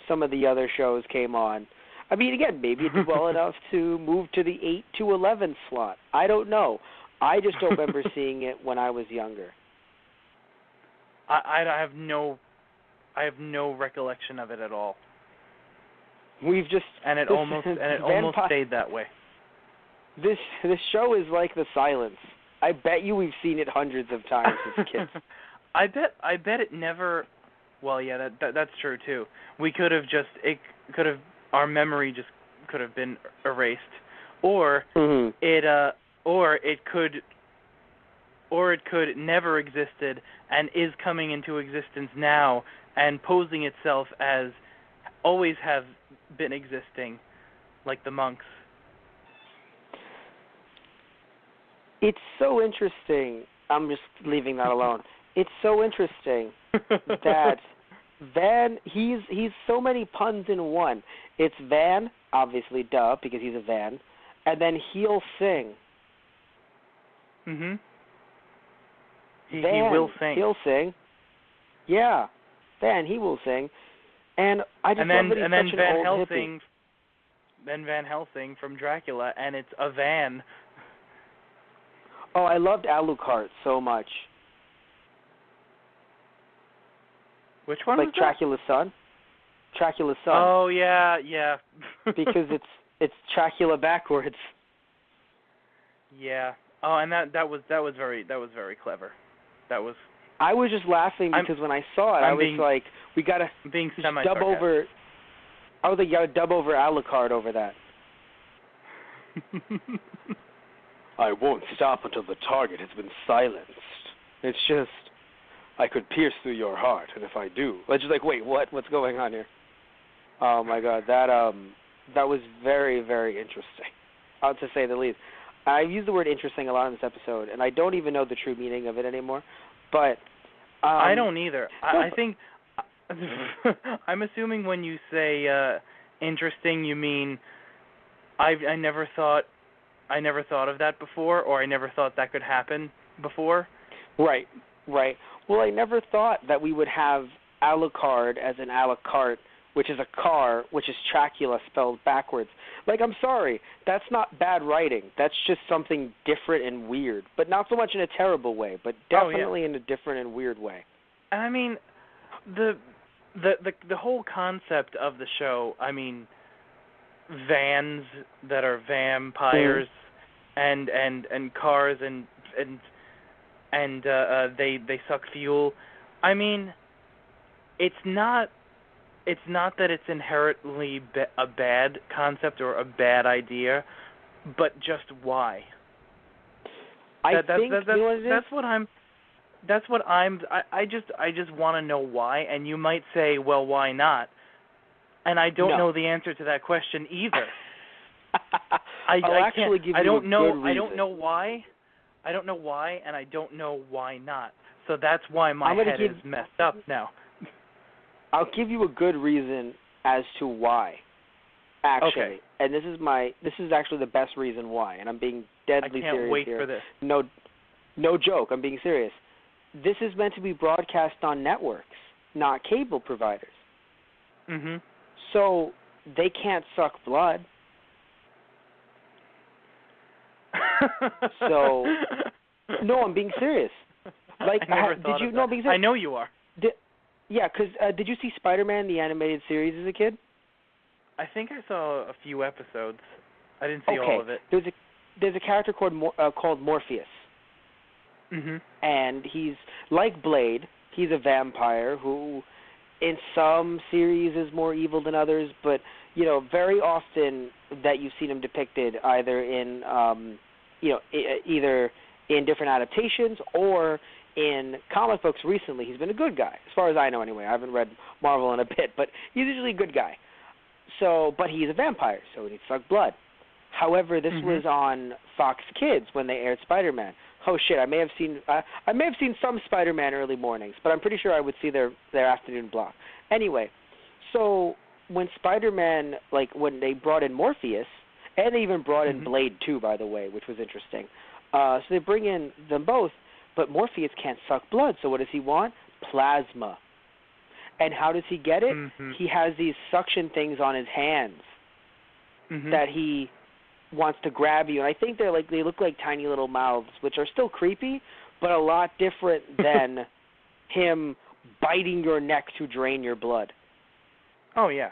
some of the other shows came on. I mean, again, maybe it did well enough to move to the 8 to 11 slot. I don't know. I just don't remember seeing it when I was younger. I have no recollection of it at all. We've just it almost stayed that way. This show is like The Silence. I bet you we've seen it hundreds of times as kids. I bet it never. Well, yeah, that's true too. We could have our memory just could have been erased, or it could never existed and is coming into existence now and posing itself as always have been existing, like the monks. It's so interesting. I'm just leaving that alone. It's so interesting that Van, he's so many puns in one. It's Van, obviously, duh, because he's a Van, and then he'll sing. Mhm. He will sing. He'll sing. Yeah, Van, he will sing, and I just love that he's such an old hippie. Then Van Helsing from Dracula, and it's a van. Oh, I loved Alucard so much. Which one? Like Dracula's son. Dracula's son. Oh yeah. Because it's Dracula backwards. Yeah. Oh, and that was very clever. That was. I was just laughing because when I saw it, I was like, we gotta dub over. I was like, you gotta dub over Alucard over that. I won't stop until the target has been silenced. It's just, I could pierce through your heart, and if I do, it's just like, wait, what? What's going on here? Oh my God, that was very, very interesting, to say the least. I've used the word interesting a lot in this episode, and I don't even know the true meaning of it anymore. But I don't either. I think I'm assuming when you say interesting, you mean I never thought of that before, or I never thought that could happen before. Right. Well, I never thought that we would have Alucard as an a la carte, which is a car, which is Dracula spelled backwards. Like, I'm sorry, that's not bad writing. That's just something different and weird, but not so much in a terrible way, but definitely in a different and weird way. I mean, the whole concept of the show. I mean, vans that are vampires, and cars and they suck fuel. I mean, it's not that it's inherently a bad concept or a bad idea, but just why? I just want to know why, and you might say, well, why not? And I don't know the answer to that question either. I don't know why, and I don't know why not. So that's why my head is messed up now. I'll give you a good reason as to why. Actually, okay. And this is actually the best reason why, and I'm being deadly serious here. I can't wait for this. No joke, I'm being serious. This is meant to be broadcast on networks, not cable providers. Mhm. So they can't suck blood. So No, I'm being serious. Like, I never thought did you? of No, that. because I know you are. Yeah, because did you see Spider-Man the animated series as a kid? I think I saw a few episodes. I didn't see Okay. all of it. There's a character called Morpheus, and he's like Blade. He's a vampire who, in some series, is more evil than others. But very often that you've seen him depicted either in either in different adaptations or in comic books recently. He's been a good guy, as far as I know anyway. I haven't read Marvel in a bit, but he's usually a good guy. So, but he's a vampire, so he sucks blood. However, this was on Fox Kids when they aired Spider-Man. Oh shit, I may have seen some Spider-Man early mornings, but I'm pretty sure I would see their afternoon block. Anyway, so when Spider-Man, like when they brought in Morpheus, and they even brought in Blade too, by the way, which was interesting. So they bring in them both, but Morpheus can't suck blood, so what does he want? Plasma. And how does he get it? He has these suction things on his hands that he wants to grab you. And I think they look like tiny little mouths, which are still creepy, but a lot different than him biting your neck to drain your blood. Oh yeah.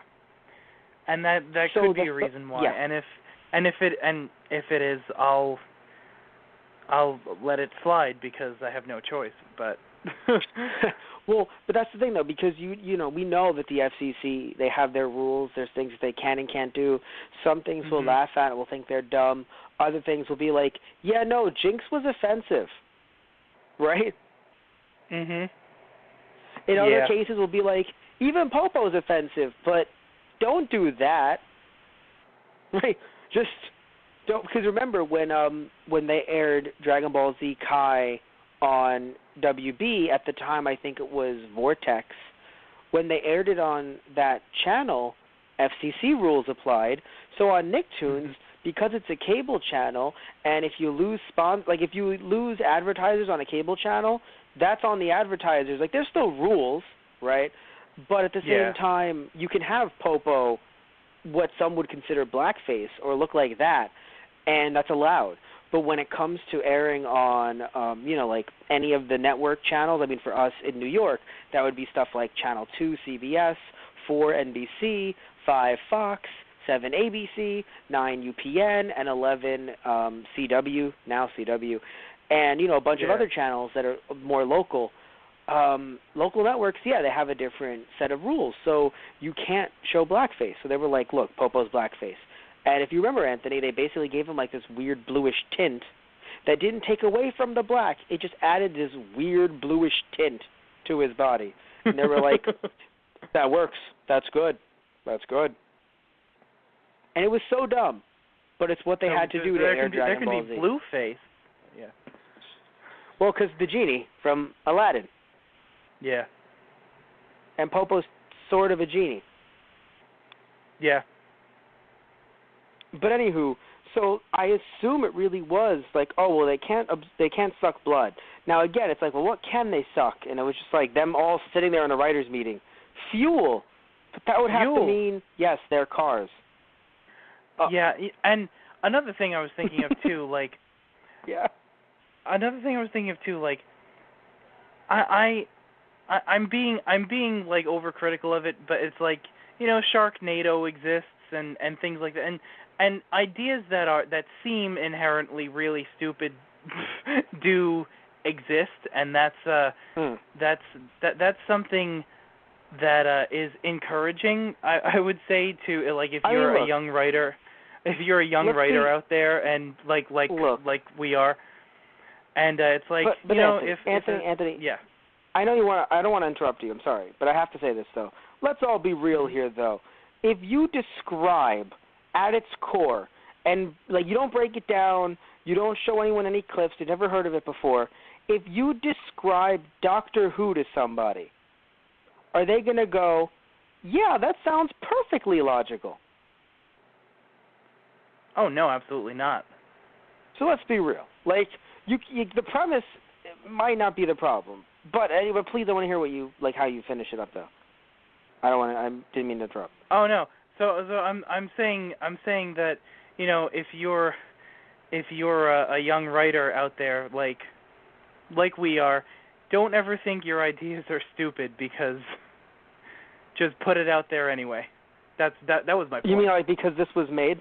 And that could be a reason why. Yeah. And if it is, I'll let it slide because I have no choice, but Well, but that's the thing though, because we know that the FCC, they have their rules. There's things that they can and can't do. Some things we'll laugh at and we'll think they're dumb. Other things will be like, yeah, no, Jinx was offensive, right? In other cases, we'll be like, even Popo's offensive, but don't do that, right? Just don't, because remember when they aired Dragon Ball Z Kai on WB, at the time I think it was Vortex, when they aired it on that channel, FCC rules applied. So on Nicktoons, because it's a cable channel, and if you lose if you lose advertisers on a cable channel, that's on the advertisers. Like, there's still rules, right? But at the same time, you can have Popo what some would consider blackface or look like that, and that's allowed. But when it comes to airing on, like any of the network channels, I mean, for us in New York, that would be stuff like Channel 2 CBS, 4 NBC, 5 Fox, 7 ABC, 9 UPN, and 11 CW, now CW, and, a bunch of other channels that are more local. Local networks, they have a different set of rules, so you can't show blackface. So they were like, look, Popo's blackface. And if you remember, Anthony, they basically gave him like this weird bluish tint that didn't take away from the black. It just added this weird bluish tint to his body. And they were like, that works. That's good. That's good. And it was so dumb, but it's what they had to do to air Dragon Ball Z. There can be blue face. Yeah. Well, because the genie from Aladdin. Yeah. And Popo's sort of a genie. Yeah. But anywho, so I assume it really was like, oh well, they can't suck blood. Now again, it's like, well, what can they suck? And it was just like them all sitting there in a writers' meeting. Fuel. But that would have to mean, yes, their cars. Yeah, and another thing I was thinking of too, like. Yeah. Another thing I was thinking of too, like. I'm being like overcritical of it, but it's like, Sharknado exists and things like that, and ideas that seem inherently really stupid do exist, and that's something that is encouraging. I would say to, like, if you're a young writer, out there, and like we are, and it's like, but Anthony, yeah. I know you want. I don't want to interrupt you. I'm sorry, but I have to say this though. Let's all be real here, though. If you describe at its core, and like you don't break it down, you don't show anyone any clips, they've never heard of it before. If you describe Doctor Who to somebody, are they going to go, "Yeah, that sounds perfectly logical"? Oh no, absolutely not. So let's be real. Like the premise might not be the problem. But anyway, please, I want to hear how you finish it up, though. I didn't mean to interrupt. Oh no. So I'm saying that, if you're a young writer out there, like, like we are, don't ever think your ideas are stupid, because just put it out there anyway. That was my point. You mean like because this was made?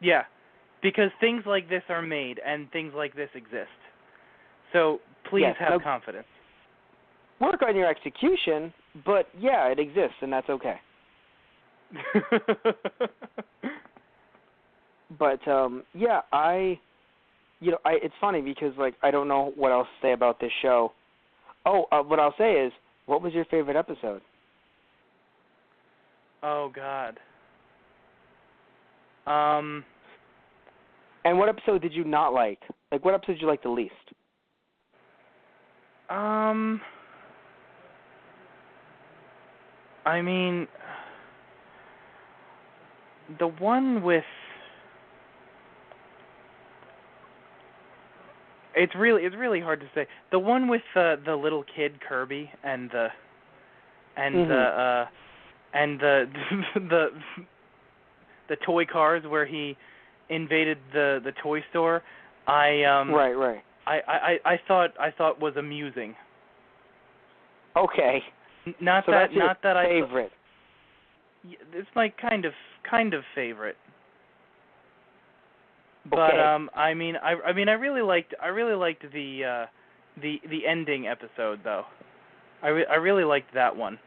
Yeah, because things like this are made and things like this exist. So please have confidence. Work on your execution, but yeah, it exists and that's okay. But yeah, it's funny because like I don't know what else to say about this show. Oh, what I'll say is, what was your favorite episode? Oh God. And what episode did you not like? Like, what episode did you like the least? I mean, the one with, it's really hard to say. The one with the little kid Kirby and the the toy cars where he invaded the toy store. Right. I thought was amusing. Okay. Not so that that's your not that favorite. It's my kind of favorite. Okay. But I really liked the ending episode though. I really liked that one.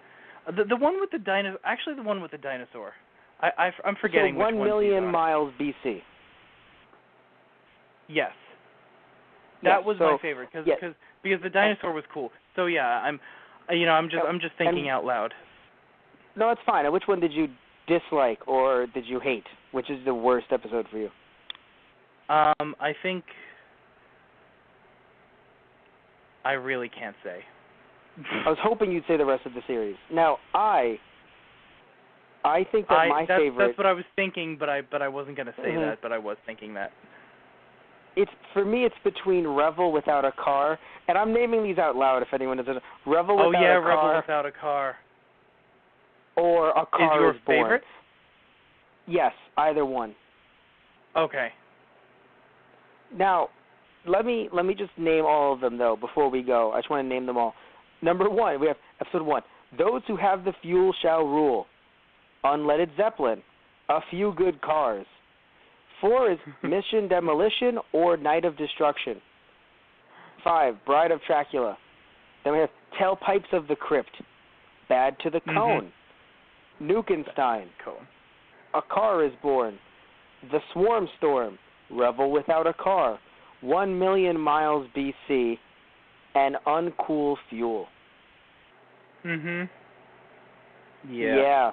The one with the dinosaur. Actually, the one with the dinosaur. I'm forgetting so which 1 one. 1 million miles BC. Yes. That was my favorite because the dinosaur was cool. So yeah, I'm just thinking out loud. No, it's fine. Which one did you dislike or did you hate? Which is the worst episode for you? I think I really can't say. I was hoping you'd say the rest of the series. Now, I think that my favorite. That's what I was thinking, but I wasn't going to say that, but I was thinking that. For me, it's between Revel Without a Car, and I'm naming these out loud if anyone doesn't. Revel Without a Car. Revel Without a Car. Or A Car Is Born. Favorite? Yes, either one. Okay. Now, let me just name all of them though before we go. I just want to name them all. Number 1, we have episode 1. Those who have the fuel shall rule. Unleaded Zeppelin. A Few Good Cars. 4 is Mission Demolition or Night of Destruction. 5, Bride of Dracula. Then we have Tailpipes of the Crypt. Bad to the Cone. Nukenstein. A Car Is Born. The Swarm Storm. Revel Without a Car. 1 million miles BC. And Uncool Fuel. Yeah.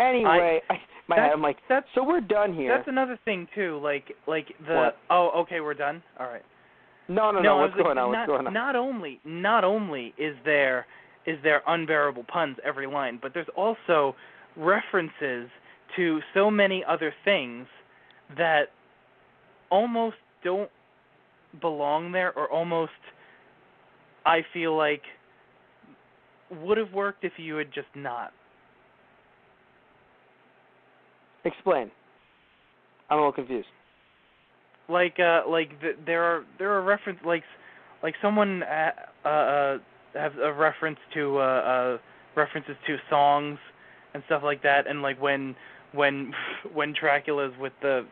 Anyway, I'm like, so we're done here. That's another thing too. Like the. What? Oh, okay, we're done. All right. No. What's going on? Not only is there unbearable puns every line, but there's also references to so many other things that almost don't belong there, or almost I feel like would have worked if you had just not. Explain. I'm a little confused. There are references like someone has a reference to references to songs and stuff like that, and like when Dracula's with the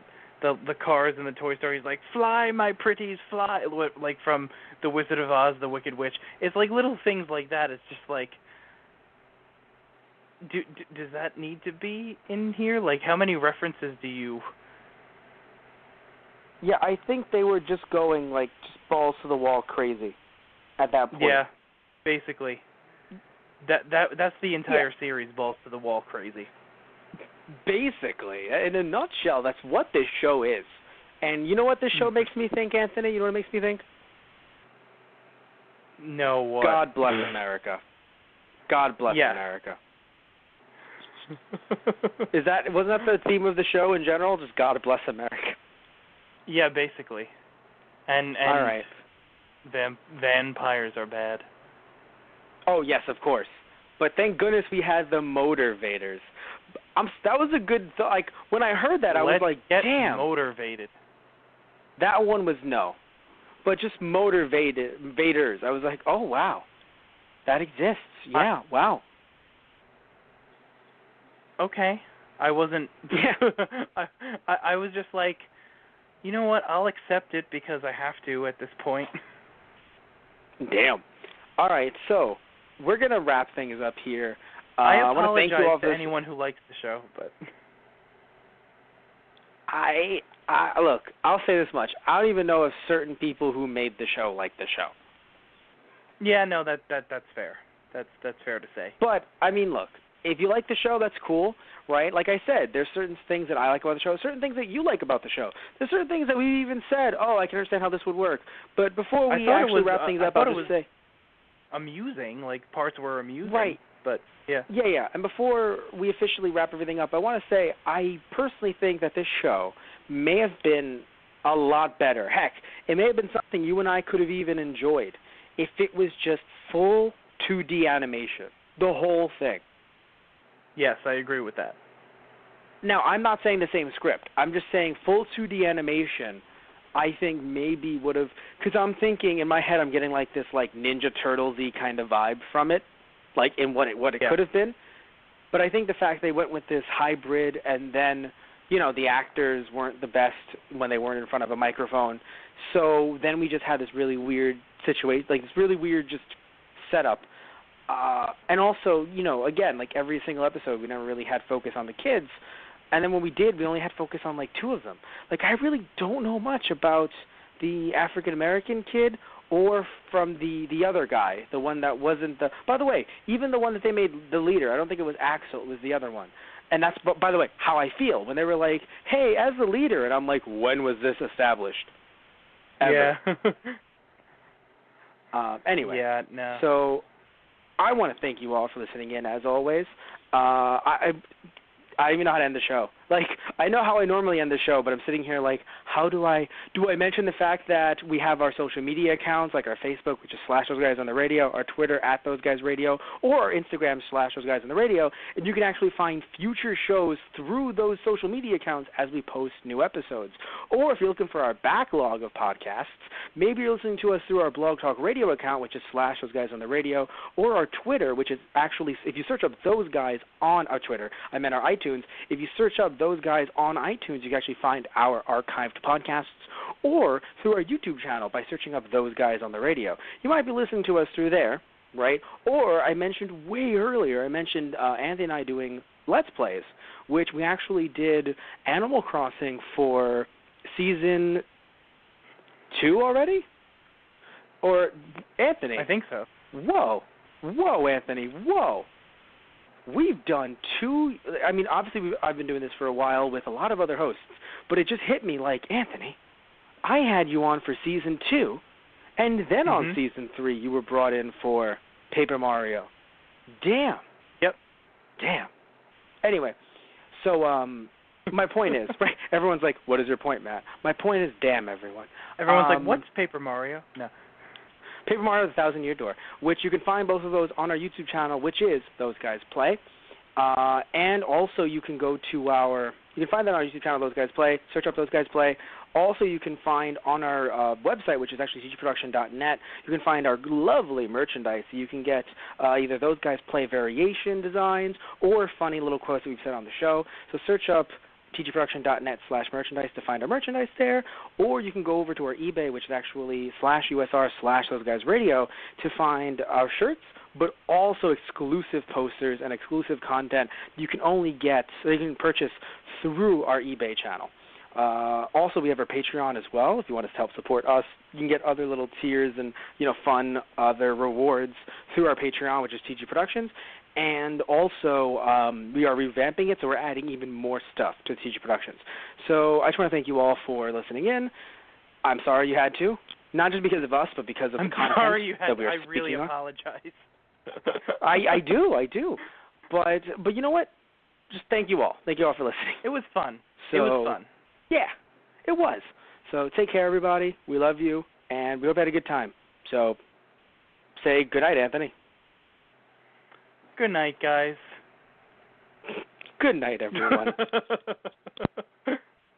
cars in the Toy Story, he's like, "Fly, my pretties, fly," like from The Wizard of Oz, the Wicked Witch. It's like little things like that. It's just like, does that need to be in here? Like, how many references do you? Yeah, I think they were just going like just balls to the wall crazy at that point. Yeah, basically. That's the entire series, balls to the wall crazy. Basically, in a nutshell, that's what this show is. And you know what this show makes me think, Anthony? You know what it makes me think? No, what? God bless America. God bless America. Wasn't that the theme of the show in general? Just God bless America. Yeah, basically. And all right. Van-Pires are bad. Oh yes, of course. But thank goodness we had the motivators. That was a good like when I heard that I was like, damn. Motivated. That one was no. but just motivators. I was like, oh, wow, that exists. Yeah, wow. Okay. I wasn't. I was just like, you know what? I'll accept it because I have to at this point. Damn. All right, so we're gonna wrap things up here. I want to thank you all to anyone who likes the show, but I look. I'll say this much: I don't even know if certain people who made the show like the show. Yeah, no, that's fair. That's fair to say. But I mean, look. If you like the show, that's cool, right? Like I said, there's certain things that I like about the show, certain things that you like about the show. There's certain things that we even said, oh, I can understand how this would work. But before we actually wrap things up, I'll just say, amusing, like parts were amusing. Right. But, yeah. Yeah. And before we officially wrap everything up, I want to say I personally think that this show may have been a lot better. Heck, it may have been something you and I could have even enjoyed if it was just full 2D animation, the whole thing. Yes, I agree with that. Now, I'm not saying the same script. I'm just saying full 2D animation, I think maybe would have, because I'm thinking in my head I'm getting like this like Ninja Turtles-y kind of vibe from it, like in what it could have been. But I think the fact they went with this hybrid and then, you know, the actors weren't the best when they weren't in front of a microphone. So then we just had this really weird situation, like this really weird just setup. And also, you know, again, like every single episode, we never really had focus on the kids. And then when we did, we only had focus on like two of them. Like I really don't know much about the African-American kid or from the other guy, the one that wasn't the... By the way, even the one that they made the leader, I don't think it was Axel, it was the other one. And that's, by the way, how I feel when they were like, hey, as the leader. And I'm like, when was this established? Ever. Yeah. Anyway. Yeah, no. So... I want to thank you all for listening in, as always. I don't even know how to end the show. Like, I know how I normally end the show, but I'm sitting here like, how do I mention the fact that we have our social media accounts, like our Facebook, which is /ThoseGuysOnTheRadio, our Twitter @ThoseGuysRadio, or our Instagram /ThoseGuysOnTheRadio, and you can actually find future shows through those social media accounts as we post new episodes. Or if you're looking for our backlog of podcasts, maybe you're listening to us through our Blog Talk Radio account, which is /ThoseGuysOnTheRadio, or our Twitter, which is actually, if you search up Those Guys on our Twitter, I meant our iTunes, if you search up Those Guys on iTunes, you can actually find our archived podcasts, or through our YouTube channel by searching up Those Guys on the Radio. You might be listening to us through there, right? Or I mentioned way earlier, Anthony and I doing Let's Plays, which we actually did Animal Crossing for Season 2 already? Or, Anthony? I think so. Whoa, Anthony, whoa. We've done obviously I've been doing this for a while with a lot of other hosts, but it just hit me like, Anthony, I had you on for Season 2, and then on Season 3 you were brought in for Paper Mario. Damn. Yep. Damn. Anyway, so my point is, right, everyone's like, what is your point, Matt? My point is, damn, everyone. Everyone's like, what's Paper Mario? No. Paper Mario: The 1,000-Year Door, which you can find both of those on our YouTube channel, which is Those Guys Play. And also you can go to you can find that on our YouTube channel, Those Guys Play. Search up Those Guys Play. Also you can find on our website, which is actually cgproduction.net, you can find our lovely merchandise. You can get either Those Guys Play variation designs or funny little quotes that we've said on the show. So search up tgproduction.net/merchandise to find our merchandise there, or you can go over to our eBay, which is actually /USR/ThoseGuysRadio, to find our shirts, but also exclusive posters and exclusive content you can only get, so you can purchase through our eBay channel. Also, we have our Patreon as well. If you want us to help support us, you can get other little tiers and fun other rewards through our Patreon, which is TG Productions. And also, we are revamping it, so we're adding even more stuff to TG Productions. So I just want to thank you all for listening in. I'm sorry you had to, not just because of us, but because of the content that we are speaking on. I really apologize. I do. But you know what? Just thank you all. Thank you all for listening. It was fun. So, it was fun. Yeah, it was. So take care, everybody. We love you, and we hope you had a good time. So say good night, Anthony. Good night, guys. Good night, everyone.